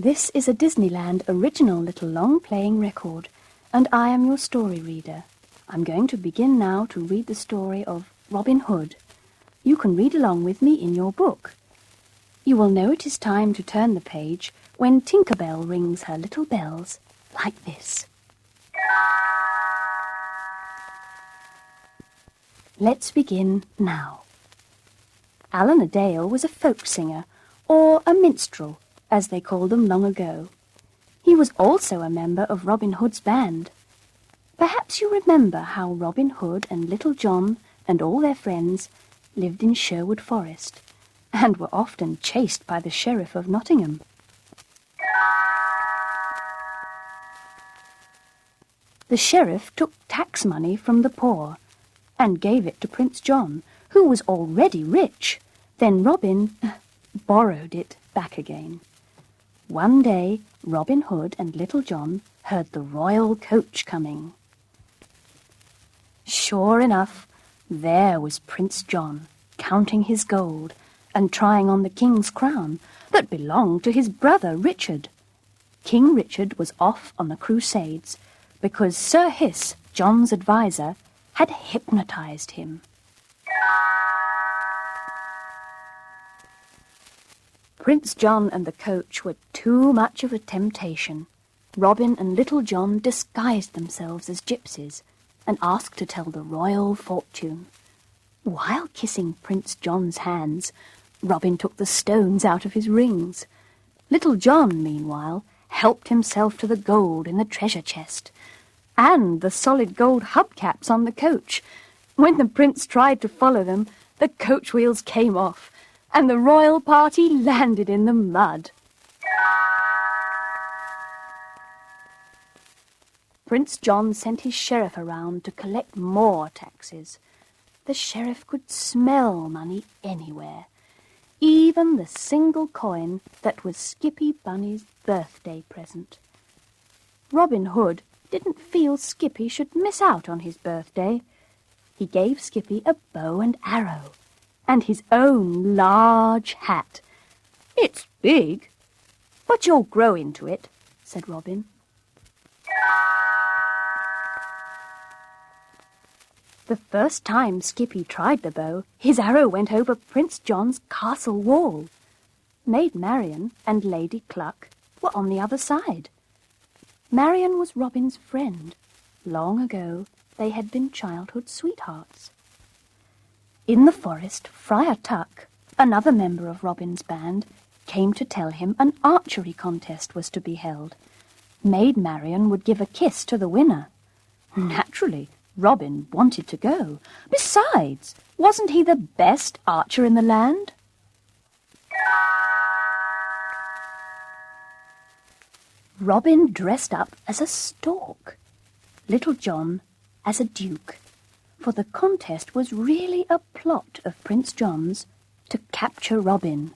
This is a Disneyland original little long-playing record, and I am your story reader. I'm going to begin now to read the story of Robin Hood. You can read along with me in your book. You will know it is time to turn the page when Tinker Bell rings her little bells like this. Let's begin now. Allan a Dale was a folk singer, or a minstrel, as they called them long ago. He was also a member of Robin Hood's band. Perhaps you remember how Robin Hood and Little John and all their friends lived in Sherwood Forest, and were often chased by the Sheriff of Nottingham. The Sheriff took tax money from the poor, and gave it to Prince John, who was already rich. Then Robin borrowed it back again. One day, Robin Hood and Little John heard the royal coach coming. Sure enough, there was Prince John, counting his gold and trying on the king's crown that belonged to his brother Richard. King Richard was off on the Crusades because Sir Hiss, John's adviser, had hypnotized him. Prince John and the coach were too much of a temptation. Robin and Little John disguised themselves as gypsies and asked to tell the royal fortune. While kissing Prince John's hands, Robin took the stones out of his rings. Little John, meanwhile, helped himself to the gold in the treasure chest, and the solid gold hubcaps on the coach. When the prince tried to follow them, the coach wheels came off, and the royal party landed in the mud. Prince John sent his sheriff around to collect more taxes. The sheriff could smell money anywhere, even the single coin that was Skippy Bunny's birthday present. Robin Hood didn't feel Skippy should miss out on his birthday. He gave Skippy a bow and arrow, and his own large hat. "It's big, but you'll grow into it," said Robin. The first time Skippy tried the bow, his arrow went over Prince John's castle wall. Maid Marian and Lady Cluck were on the other side. Marian was Robin's friend. Long ago, they had been childhood sweethearts. In the forest, Friar Tuck, another member of Robin's band, came to tell him an archery contest was to be held. Maid Marian would give a kiss to the winner. Naturally, Robin wanted to go. Besides, wasn't he the best archer in the land? Robin dressed up as a stork, Little John as a duke, for the contest was really a plot of Prince John's to capture Robin.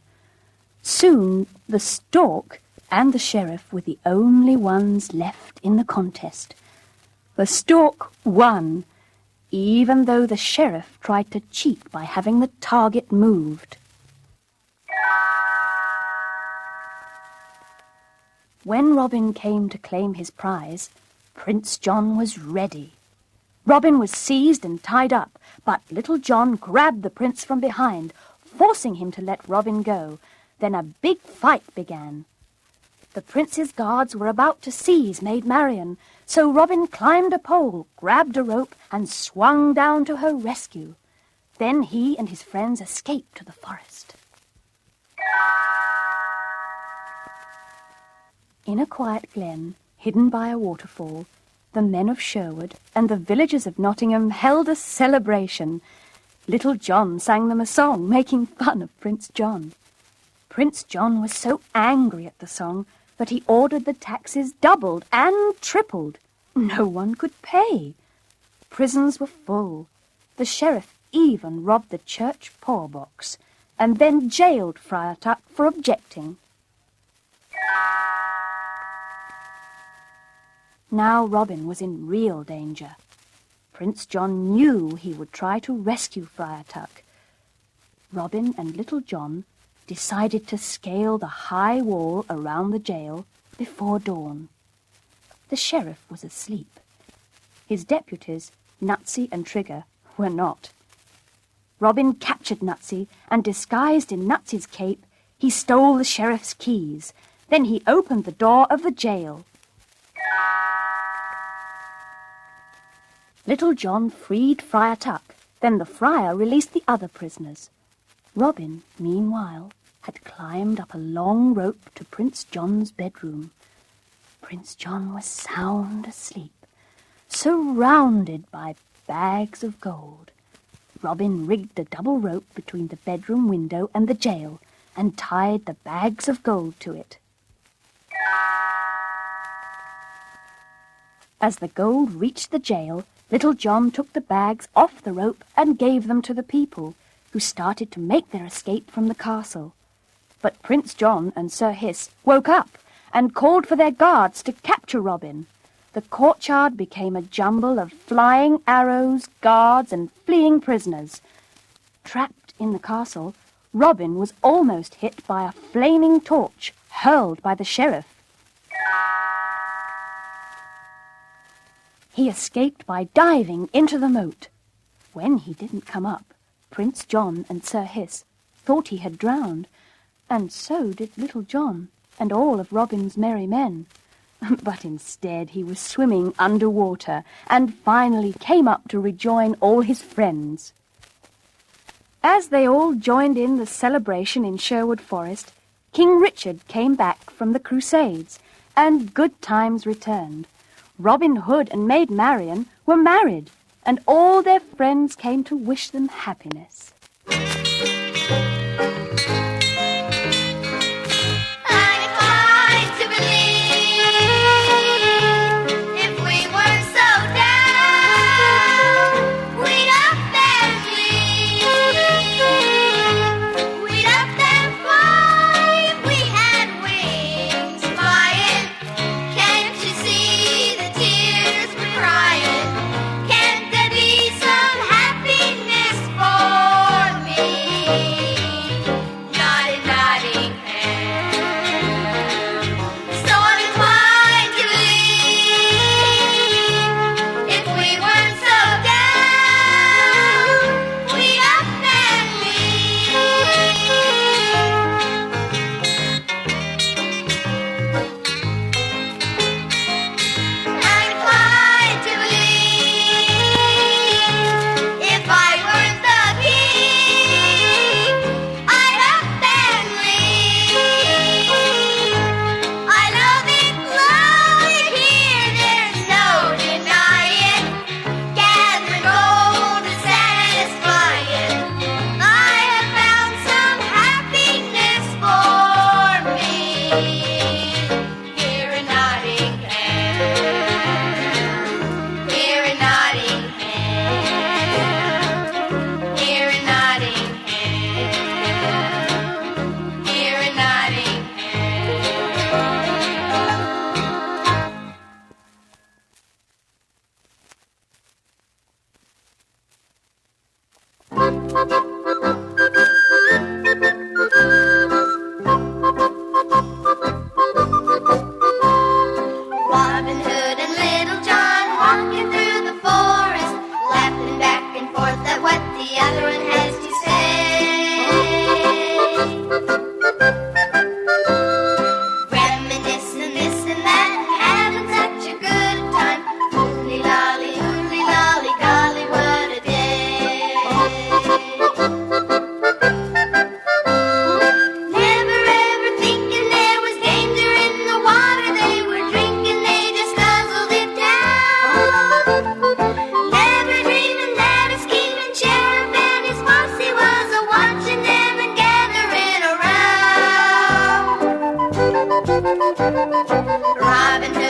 Soon the stork and the sheriff were the only ones left in the contest. The stork won, even though the sheriff tried to cheat by having the target moved. When Robin came to claim his prize, Prince John was ready. Robin was seized and tied up, but Little John grabbed the prince from behind, forcing him to let Robin go. Then a big fight began. The prince's guards were about to seize Maid Marian, so Robin climbed a pole, grabbed a rope, and swung down to her rescue. Then he and his friends escaped to the forest. In a quiet glen, hidden by a waterfall, the men of Sherwood and the villagers of Nottingham held a celebration. Little John sang them a song, making fun of Prince John. Prince John was so angry at the song that he ordered the taxes doubled and tripled. No one could pay. Prisons were full. The sheriff even robbed the church poor box, and then jailed Friar Tuck for objecting. Now Robin was in real danger. Prince John knew he would try to rescue Friar Tuck. Robin and Little John decided to scale the high wall around the jail before dawn. The sheriff was asleep. His deputies, Nutsy and Trigger, were not. Robin captured Nutsy, and disguised in Nutsy's cape, he stole the sheriff's keys. Then he opened the door of the jail. Little John freed Friar Tuck. Then the friar released the other prisoners. Robin, meanwhile, had climbed up a long rope to Prince John's bedroom. Prince John was sound asleep, surrounded by bags of gold. Robin rigged a double rope between the bedroom window and the jail and tied the bags of gold to it. As the gold reached the jail, Little John took the bags off the rope and gave them to the people, who started to make their escape from the castle. But Prince John and Sir Hiss woke up and called for their guards to capture Robin. The courtyard became a jumble of flying arrows, guards, and fleeing prisoners. Trapped in the castle, Robin was almost hit by a flaming torch hurled by the sheriff. He escaped by diving into the moat. When he didn't come up, Prince John and Sir Hiss thought he had drowned, and so did Little John and all of Robin's merry men. But instead he was swimming underwater and finally came up to rejoin all his friends. As they all joined in the celebration in Sherwood Forest, King Richard came back from the Crusades, and good times returned. Robin Hood and Maid Marian were married, and all their friends came to wish them happiness. Robin Hood